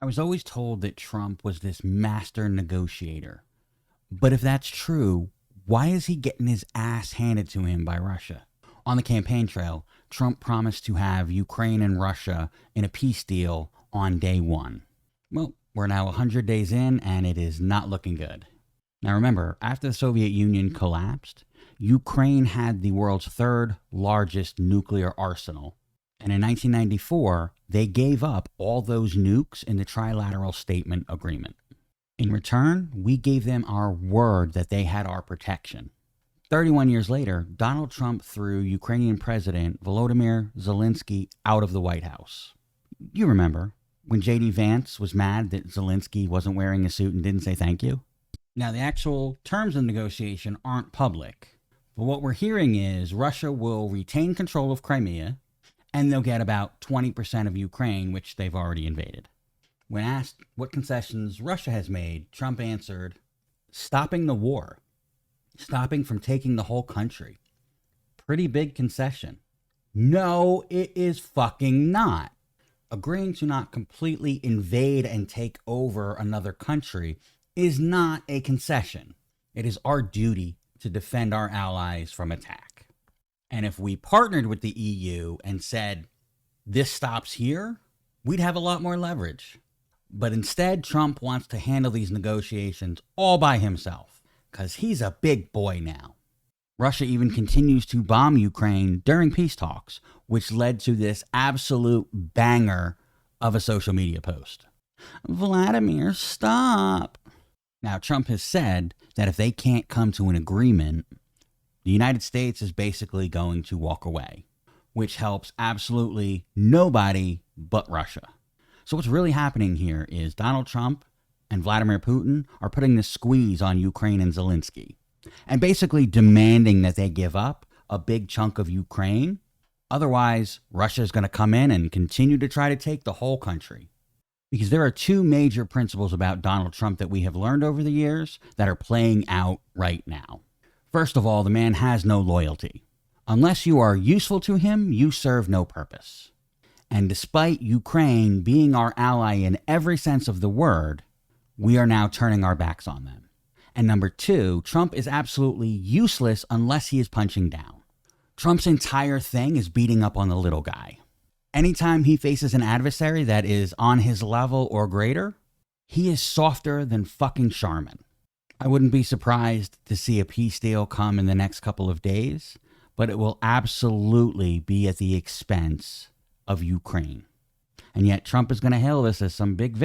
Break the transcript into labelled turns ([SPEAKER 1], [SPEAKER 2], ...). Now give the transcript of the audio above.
[SPEAKER 1] I was always told that Trump was this master negotiator. But if that's true, why is he getting his ass handed to him by Russia? On the campaign trail, Trump promised to have Ukraine and Russia in a peace deal on day one. Well, we're now 100 days in, and it is not looking good. Now remember, after the Soviet Union collapsed, Ukraine had the world's third largest nuclear arsenal. And in 1994, they gave up all those nukes in the Trilateral Statement Agreement. In return, we gave them our word that they had our protection. 31 years later, Donald Trump threw Ukrainian President Volodymyr Zelensky out of the White House. You remember when J.D. Vance was mad that Zelensky wasn't wearing a suit and didn't say thank you? Now, the actual terms of the negotiation aren't public, but what we're hearing is Russia will retain control of Crimea, and they'll get about 20% of Ukraine, which they've already invaded. When asked what concessions Russia has made, Trump answered, stopping the war, stopping from taking the whole country. Pretty big concession. No, it is fucking not. Agreeing to not completely invade and take over another country is not a concession. It is our duty to defend our allies from attack. And if we partnered with the EU and said, this stops here, we'd have a lot more leverage. But instead, Trump wants to handle these negotiations all by himself, because he's a big boy now. Russia even continues to bomb Ukraine during peace talks, which led to this absolute banger of a social media post. Vladimir, stop. Now, Trump has said that if they can't come to an agreement, the United States is basically going to walk away, which helps absolutely nobody but Russia. So what's really happening here is Donald Trump and Vladimir Putin are putting the squeeze on Ukraine and Zelensky and basically demanding that they give up a big chunk of Ukraine. Otherwise, Russia is going to come in and continue to try to take the whole country. Because there are two major principles about Donald Trump that we have learned over the years that are playing out right now. First of all, the man has no loyalty. Unless you are useful to him, you serve no purpose. And despite Ukraine being our ally in every sense of the word, we are now turning our backs on them. And number two, Trump is absolutely useless unless he is punching down. Trump's entire thing is beating up on the little guy. Anytime he faces an adversary that is on his level or greater, he is softer than fucking Charmin. I wouldn't be surprised to see a peace deal come in the next couple of days, but it will absolutely be at the expense of Ukraine. And yet Trump is going to hail this as some big victory.